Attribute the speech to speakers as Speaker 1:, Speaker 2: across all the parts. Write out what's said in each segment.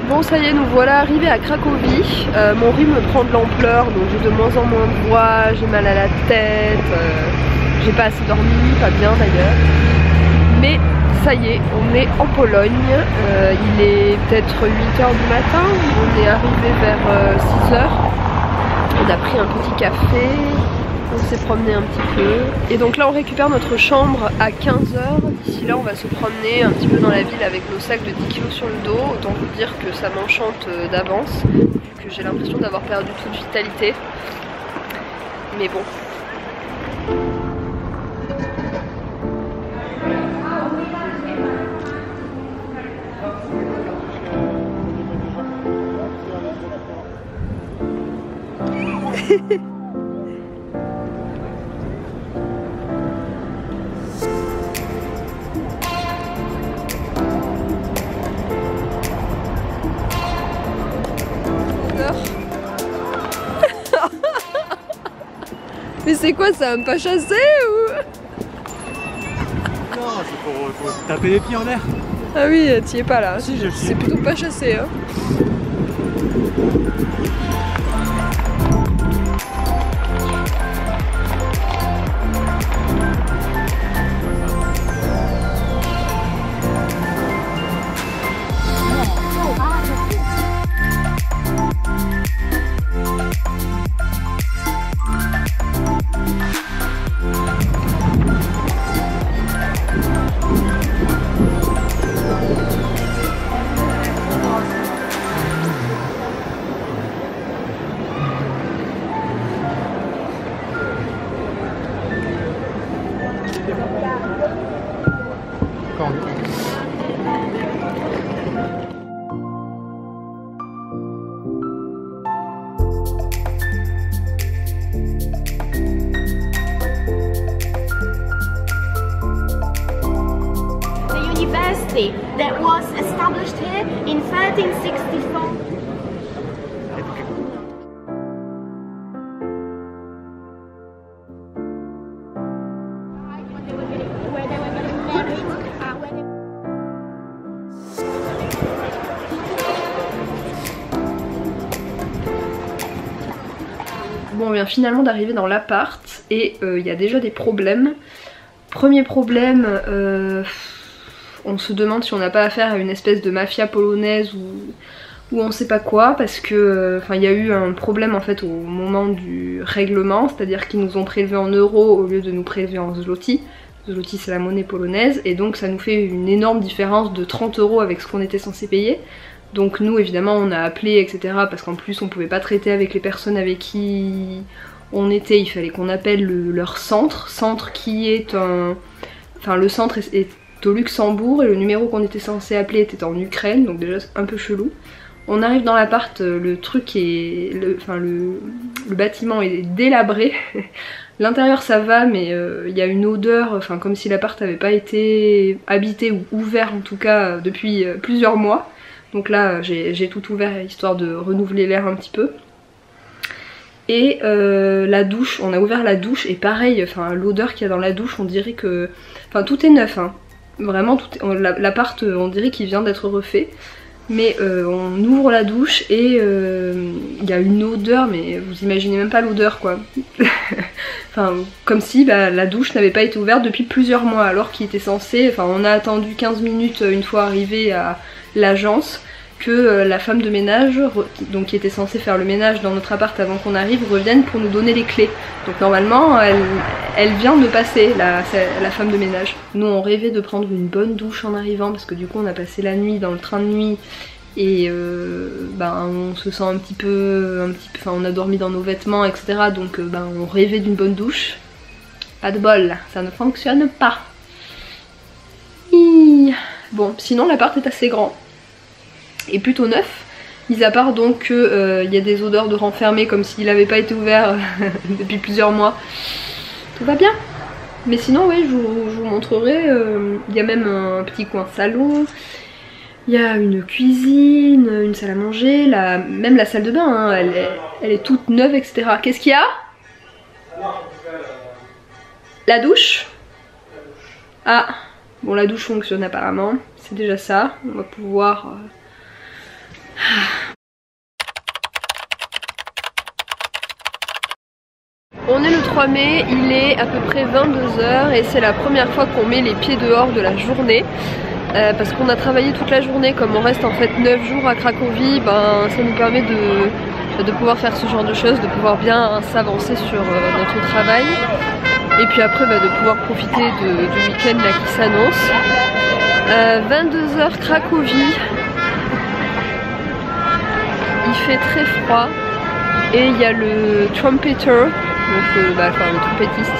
Speaker 1: Bon, ça y est, nous voilà arrivés à Cracovie. Mon rhume prend de l'ampleur, donc j'ai de moins en moins de voix, j'ai mal à la tête, j'ai pas assez dormi, pas bien d'ailleurs. Mais ça y est, on est en Pologne, il est peut-être 8h du matin, on est arrivé vers 6h. On a pris un petit café, on s'est promené un petit peu. Et donc là on récupère notre chambre à 15h. D'ici là on va se promener un petit peu dans la ville avec nos sacs de 10 kg sur le dos. Autant vous dire que ça m'enchante d'avance, vu que j'ai l'impression d'avoir perdu toute vitalité. Mais bon. Mais c'est quoi, ça va me pas chasser ou?
Speaker 2: Non, c'est pour taper les pieds en l'air.
Speaker 1: Ah oui, t'y es pas là.
Speaker 2: Si, je
Speaker 1: c'est plutôt pas chassé hein.
Speaker 3: That was established here in 1364.
Speaker 1: Bon, on vient finalement d'arriver dans l'appart et il y a déjà des problèmes. Premier problème, on se demande si on n'a pas affaire à une espèce de mafia polonaise ou on sait pas quoi, parce que il y a eu un problème en fait au moment du règlement, c'est-à-dire qu'ils nous ont prélevé en euros au lieu de nous prélever en zloty. Zloty c'est la monnaie polonaise, et donc ça nous fait une énorme différence de 30 € avec ce qu'on était censé payer. Donc nous évidemment on a appelé etc, parce qu'en plus on pouvait pas traiter avec les personnes avec qui on était, il fallait qu'on appelle leur centre qui est un... Enfin le centre est au Luxembourg et le numéro qu'on était censé appeler était en Ukraine, donc déjà c'est un peu chelou. On arrive dans l'appart, le truc est... le bâtiment est délabré. L'intérieur ça va, mais il y a une odeur, comme si l'appart n'avait pas été habité ou ouvert en tout cas depuis plusieurs mois. Donc là j'ai tout ouvert histoire de renouveler l'air un petit peu. Et la douche, on a ouvert la douche et pareil, l'odeur qu'il y a dans la douche, on dirait que... tout est neuf, hein. Vraiment, l'appart, on dirait qu'il vient d'être refait. Mais on ouvre la douche et il y a une odeur, mais vous imaginez même pas l'odeur quoi. Enfin, comme si la douche n'avait pas été ouverte depuis plusieurs mois alors qu'il était censé... Enfin, on a attendu 15 minutes une fois arrivé à l'agence que la femme de ménage, donc qui était censée faire le ménage dans notre appart avant qu'on arrive, revienne pour nous donner les clés. Donc normalement, elle vient de passer, la femme de ménage. Nous on rêvait de prendre une bonne douche en arrivant parce que du coup on a passé la nuit dans le train de nuit et on se sent un petit peu, enfin on a dormi dans nos vêtements etc. Donc on rêvait d'une bonne douche. Pas de bol, ça ne fonctionne pas. Bon, sinon l'appart est assez grand et plutôt neuf, mis à part donc qu'il y a des odeurs de renfermé comme s'il n'avait pas été ouvert depuis plusieurs mois. Tout va bien. Mais sinon oui, je vous montrerai, il y a même un petit coin salon, il y a une cuisine, une salle à manger, même la salle de bain, hein, elle est toute neuve etc. Qu'est-ce qu'il y a? La douche? Ah, bon la douche fonctionne apparemment, c'est déjà ça, on va pouvoir... On est le 3 mai, il est à peu près 22 h et c'est la première fois qu'on met les pieds dehors de la journée parce qu'on a travaillé toute la journée. Comme on reste en fait 9 jours à Cracovie, ça nous permet de pouvoir faire ce genre de choses, de pouvoir bien s'avancer sur notre travail et puis après de pouvoir profiter du week-end là qui s'annonce. 22 h Cracovie. Il fait très froid et il y a le trumpeter, donc le trompettiste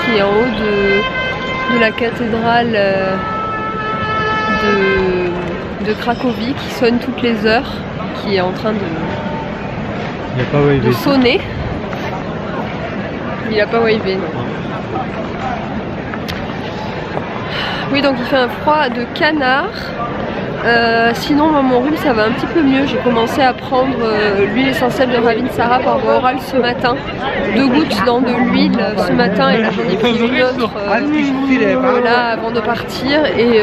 Speaker 1: qui est en haut de la cathédrale de Cracovie qui sonne toutes les heures, qui est en train de sonner. Il n'a pas wavé, non. Oui, donc il fait un froid de canard. Sinon mon rhume ça va un petit peu mieux, j'ai commencé à prendre l'huile essentielle de Ravinsara par voie orale ce matin, 2 gouttes dans de l'huile ce matin et là j'en ai pris une autre là avant de partir et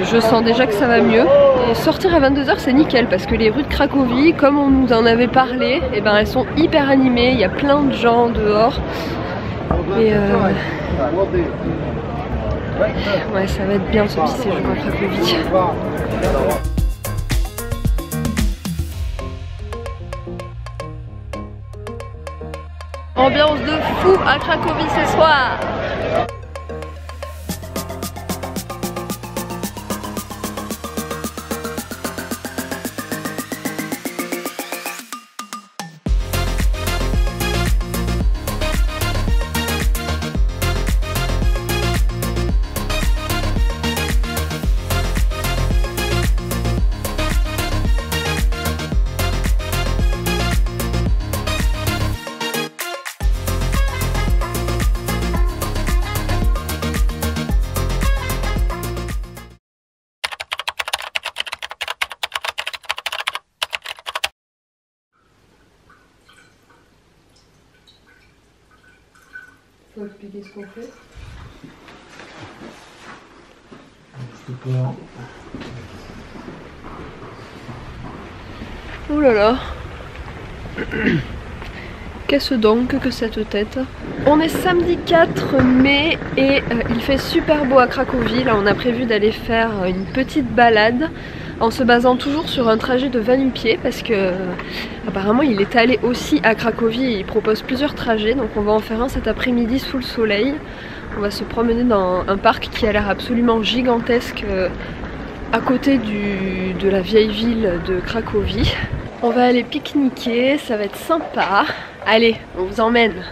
Speaker 1: je sens déjà que ça va mieux. Et sortir à 22 h c'est nickel parce que les rues de Cracovie, comme on nous en avait parlé, elles sont hyper animées, il y a plein de gens dehors et ouais, ça va être bien ce petit séjour à Cracovie. Ambiance de fou à Cracovie ce soir. Faut expliquer ce qu'on fait. Oh là là. Qu'est-ce donc que cette tête? On est samedi 4 mai et il fait super beau à Cracovie. Là on a prévu d'aller faire une petite balade en se basant toujours sur un trajet de 20 pieds parce que apparemment il est allé aussi à Cracovie et il propose plusieurs trajets, donc on va en faire un cet après-midi sous le soleil. On va se promener dans un parc qui a l'air absolument gigantesque à côté de la vieille ville de Cracovie. On va aller pique-niquer, ça va être sympa. Allez, on vous emmène.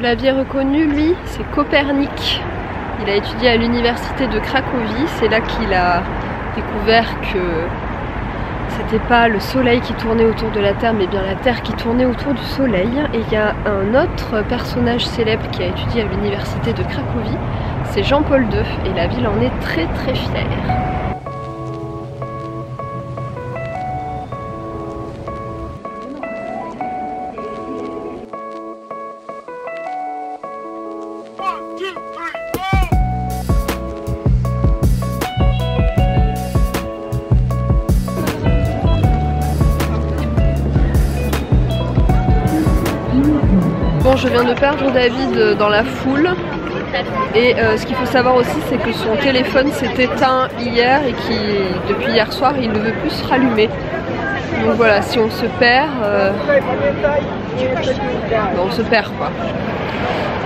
Speaker 1: l'aviez reconnu, lui, c'est Copernic. Il a étudié à l'université de Cracovie, c'est là qu'il a découvert que c'était pas le soleil qui tournait autour de la Terre, mais bien la Terre qui tournait autour du soleil. Et il y a un autre personnage célèbre qui a étudié à l'université de Cracovie, c'est Jean-Paul II, et la ville en est très très fière. Bon, je viens de perdre David dans la foule et ce qu'il faut savoir aussi, c'est que son téléphone s'est éteint hier et depuis hier soir il ne veut plus se rallumer. Donc voilà, si on se perd, on se perd quoi.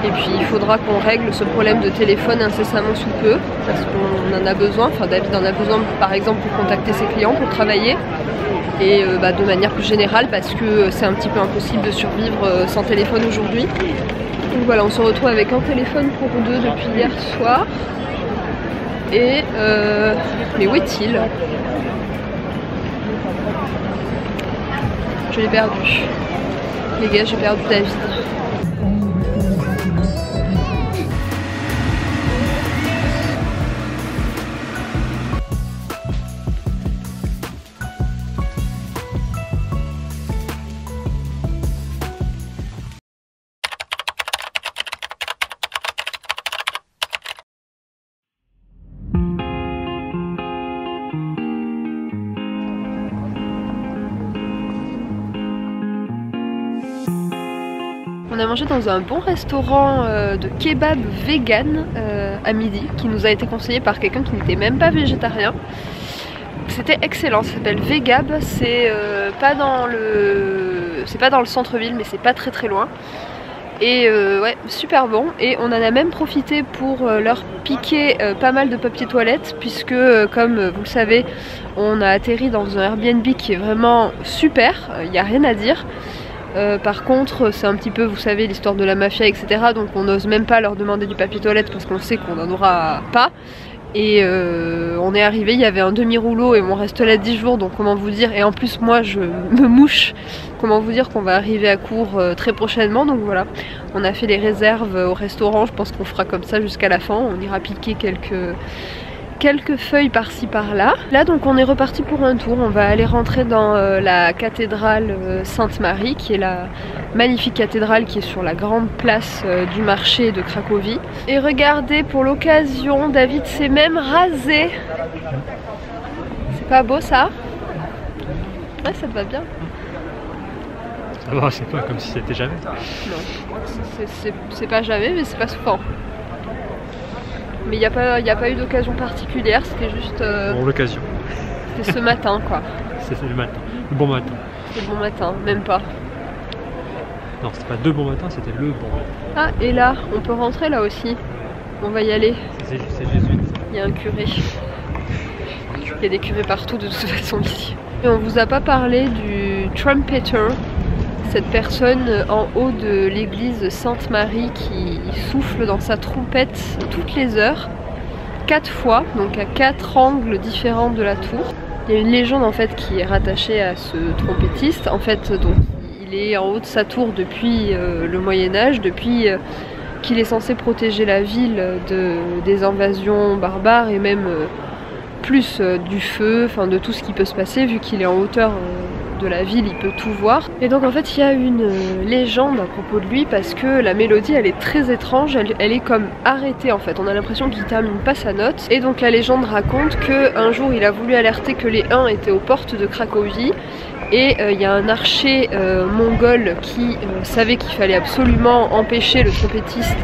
Speaker 1: Et puis il faudra qu'on règle ce problème de téléphone incessamment sous peu parce qu'on en a besoin, enfin David en a besoin par exemple pour contacter ses clients, pour travailler. Et de manière plus générale parce que c'est un petit peu impossible de survivre sans téléphone aujourd'hui. Donc voilà, on se retrouve avec un téléphone pour deux depuis hier soir. Et mais où est-il? Je l'ai perdu. Les gars, j'ai perdu David. On a mangé dans un bon restaurant de kebab vegan à midi qui nous a été conseillé par quelqu'un qui n'était même pas végétarien. C'était excellent, ça s'appelle Vegab, c'est pas dans le centre-ville mais c'est pas très très loin. Et ouais, super bon. Et on en a même profité pour leur piquer pas mal de papier toilette puisque comme vous le savez, on a atterri dans un Airbnb qui est vraiment super, il n'y a rien à dire. Par contre c'est un petit peu, vous savez, l'histoire de la mafia etc, donc on n'ose même pas leur demander du papier toilette parce qu'on sait qu'on n'en aura pas. Et on est arrivé, il y avait un demi-rouleau et on reste là 10 jours, donc comment vous dire, et en plus moi je me mouche, comment vous dire qu'on va arriver à court très prochainement. Donc voilà, on a fait les réserves au restaurant, je pense qu'on fera comme ça jusqu'à la fin, on ira piquer quelques feuilles par-ci par-là. Là donc on est reparti pour un tour, on va aller rentrer dans la cathédrale Sainte-Marie, qui est la magnifique cathédrale qui est sur la grande place du marché de Cracovie. Et regardez, pour l'occasion, David s'est même rasé. C'est pas beau ça? Ouais, ça te va bien.
Speaker 2: Ça va, c'est pas comme si c'était jamais.
Speaker 1: Non, c'est pas jamais, mais c'est pas souvent. Mais il n'y a pas eu d'occasion particulière, c'était juste...
Speaker 2: Bon, l'occasion.
Speaker 1: C'était ce matin quoi.
Speaker 2: C'était le matin, le bon matin.
Speaker 1: C'était le bon matin, même pas.
Speaker 2: Non, c'était pas deux bons matins, c'était le bon matin.
Speaker 1: Ah, et là, on peut rentrer là aussi. On va y aller.
Speaker 2: C'est jésuite.
Speaker 1: Il y a un curé. Il y a des curés partout de toute façon ici. Et on vous a pas parlé du trumpeter, cette personne en haut de l'église Sainte-Marie qui souffle dans sa trompette toutes les heures, 4 fois, donc à 4 angles différents de la tour. Il y a une légende en fait qui est rattachée à ce trompettiste. En fait, donc, il est en haut de sa tour depuis le Moyen-Âge, depuis qu'il est censé protéger la ville des invasions barbares et même plus du feu, enfin de tout ce qui peut se passer, vu qu'il est en hauteur de la ville, il peut tout voir. Et donc en fait il y a une légende à propos de lui parce que la mélodie elle est très étrange, elle est comme arrêtée en fait, on a l'impression qu'il termine pas sa note. Et donc la légende raconte qu'un jour il a voulu alerter que les Huns étaient aux portes de Cracovie et il y a un archer mongol qui savait qu'il fallait absolument empêcher le trompettiste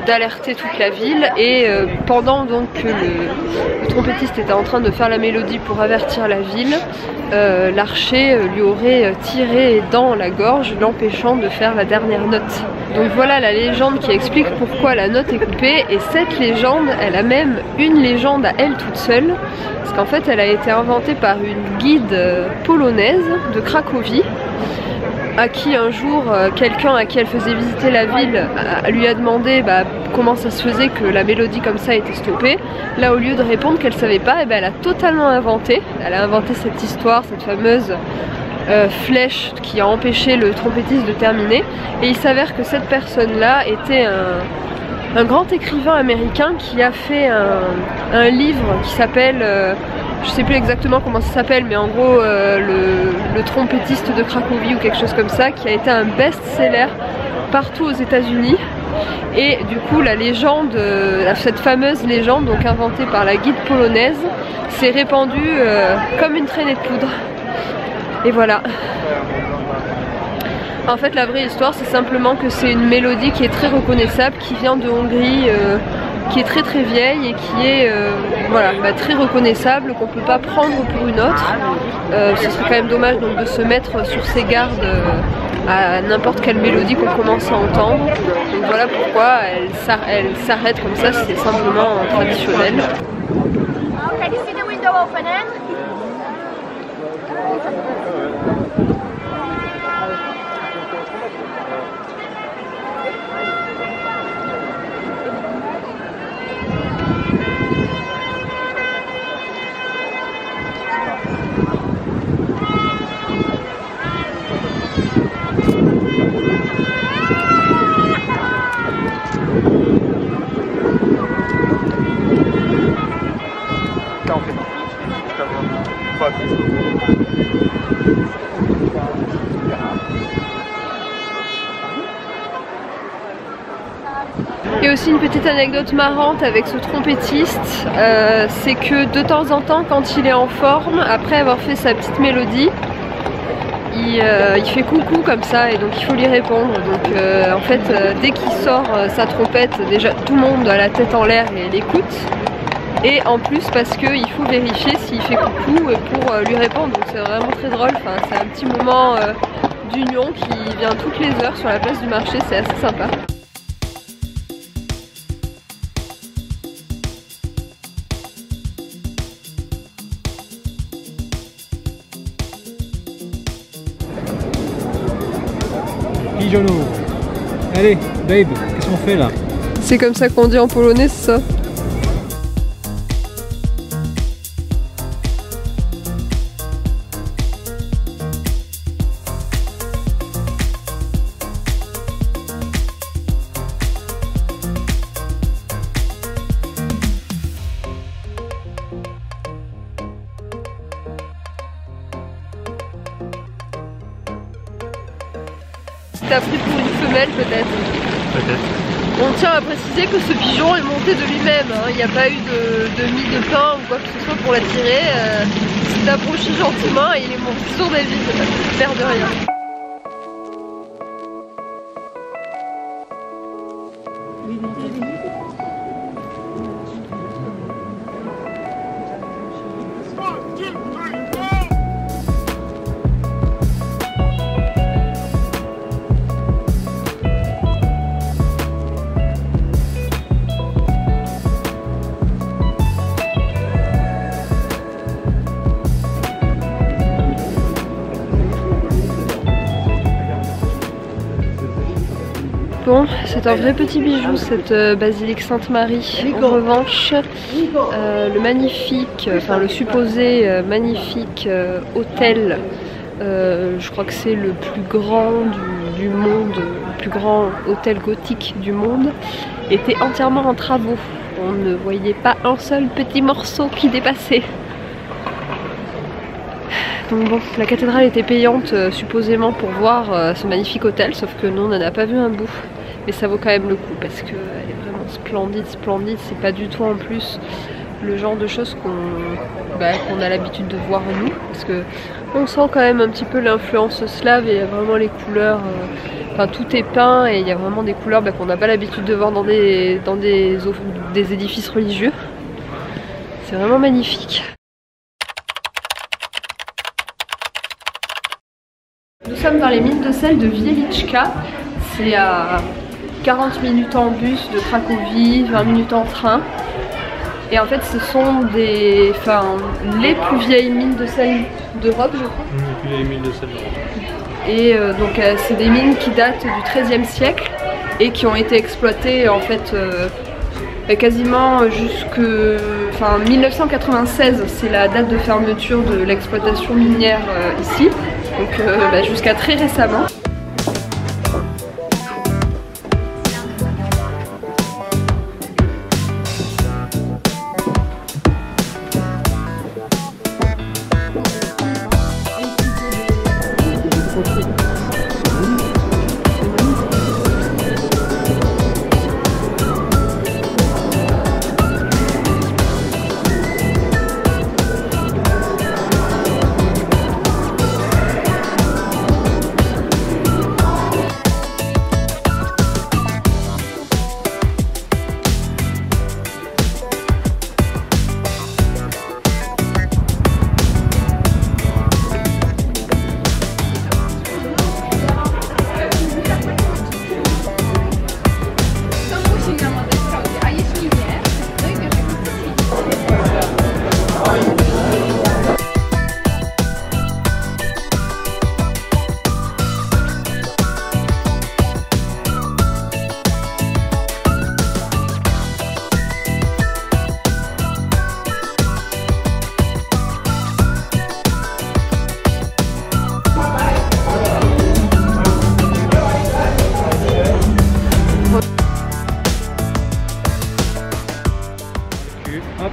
Speaker 1: d'alerter toute la ville. Et pendant donc que le trompettiste était en train de faire la mélodie pour avertir la ville, l'archer lui aurait tiré dans la gorge, l'empêchant de faire la dernière note. Donc voilà la légende qui explique pourquoi la note est coupée. Et cette légende, elle a même une légende à elle toute seule, parce qu'en fait elle a été inventée par une guide polonaise de Cracovie à qui un jour quelqu'un à qui elle faisait visiter la ville lui a demandé comment ça se faisait que la mélodie comme ça était stoppée. Là, au lieu de répondre qu'elle savait pas, elle a totalement inventé. Elle a inventé cette histoire, cette fameuse flèche qui a empêché le trompettiste de terminer. Et il s'avère que cette personne-là était un grand écrivain américain qui a fait un livre qui s'appelle, je sais plus exactement comment ça s'appelle, mais en gros le trompettiste de Cracovie ou quelque chose comme ça, qui a été un best-seller partout aux États-Unis. Et du coup la légende, cette fameuse légende donc inventée par la guide polonaise, s'est répandue comme une traînée de poudre. Et voilà. En fait la vraie histoire c'est simplement que c'est une mélodie qui est très reconnaissable, qui vient de Hongrie, qui est très très vieille et qui est voilà, très reconnaissable, qu'on ne peut pas prendre pour une autre. Ce serait quand même dommage donc, de se mettre sur ses gardes à n'importe quelle mélodie qu'on commence à entendre. Donc voilà pourquoi elle s'arrête comme ça, c'est simplement traditionnel.
Speaker 3: Okay, do you see the window opening?
Speaker 1: Et aussi une petite anecdote marrante avec ce trompettiste, c'est que de temps en temps quand il est en forme, après avoir fait sa petite mélodie, il fait coucou comme ça et donc il faut lui répondre. Donc en fait dès qu'il sort sa trompette, déjà tout le monde a la tête en l'air et l'écoute. Et en plus parce qu'il faut vérifier s'il fait coucou pour lui répondre. Donc c'est vraiment très drôle, enfin, c'est un petit moment d'union qui vient toutes les heures sur la place du marché, c'est assez sympa.
Speaker 2: Allez, babe, qu'est-ce qu'on fait là?
Speaker 1: C'est comme ça qu'on dit en polonais, c'est ça? T'as pris pour une femelle peut-être?
Speaker 2: Peut-être.
Speaker 1: On tient à préciser que ce pigeon est monté de lui-même, hein. Il n'y a pas eu de mie de pain ou quoi que ce soit pour l'attirer. Il s'est approché gentiment et il est monté sur David, l'air de rien. Bon, c'est un vrai petit bijou cette basilique Sainte-Marie. En revanche, le magnifique, enfin le supposé magnifique hôtel, je crois que c'est le plus grand du monde, le plus grand hôtel gothique du monde, était entièrement en travaux. On ne voyait pas un seul petit morceau qui dépassait. Donc bon, la cathédrale était payante supposément pour voir ce magnifique hôtel, sauf que nous on n'en a pas vu un bout. Mais ça vaut quand même le coup parce qu'elle est vraiment splendide. C'est pas du tout en plus le genre de choses qu'on a l'habitude de voir nous. Parce que on sent quand même un petit peu l'influence slave et il y a vraiment les couleurs, enfin tout est peint et il y a vraiment des couleurs qu'on n'a pas l'habitude de voir dans des édifices religieux. C'est vraiment magnifique. Nous sommes dans les mines de sel de Wieliczka, c'est à 40 minutes en bus de Cracovie, 20 minutes en train. Et en fait ce sont les plus vieilles mines de sel d'Europe je crois.
Speaker 2: Les plus vieilles mines de sel d'Europe.
Speaker 1: et donc c'est des mines qui datent du XIIIe siècle et qui ont été exploitées en fait quasiment jusque 1996, c'est la date de fermeture de l'exploitation minière ici, donc jusqu'à très récemment.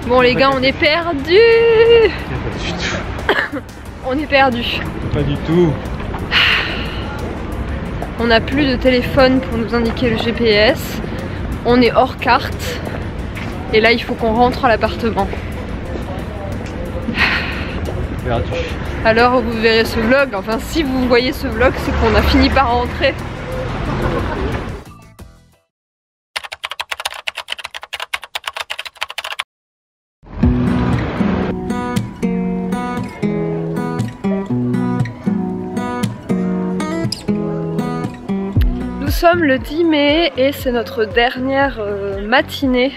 Speaker 1: Bon les gars, on est perdus. On est perdus.
Speaker 2: Pas du tout.
Speaker 1: On n'a plus de téléphone pour nous indiquer le GPS. On est hors carte. Et là il faut qu'on rentre à l'appartement.
Speaker 2: Perdu.
Speaker 1: Alors vous verrez ce vlog, enfin si vous voyez ce vlog, c'est qu'on a fini par rentrer. Nous sommes le 10 mai et c'est notre dernière matinée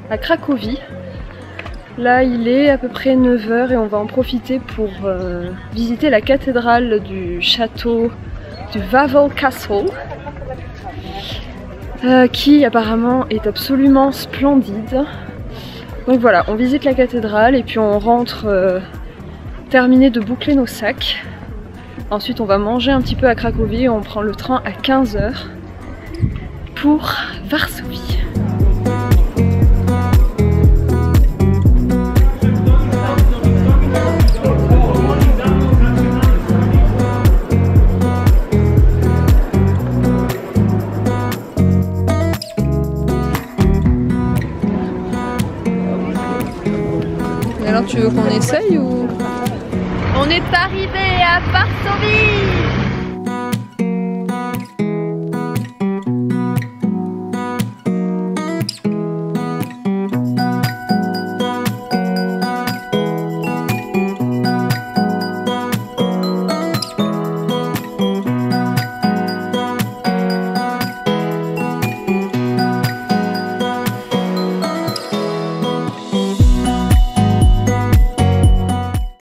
Speaker 1: à Cracovie. Là il est à peu près 9 h et on va en profiter pour visiter la cathédrale du château du Wawel Castle qui apparemment est absolument splendide. Donc voilà, on visite la cathédrale et puis on rentre terminer de boucler nos sacs. Ensuite on va manger un petit peu à Cracovie et on prend le train à 15 h pour Varsovie. Et alors tu veux qu'on essaye ou... On est arrivé à Varsovie.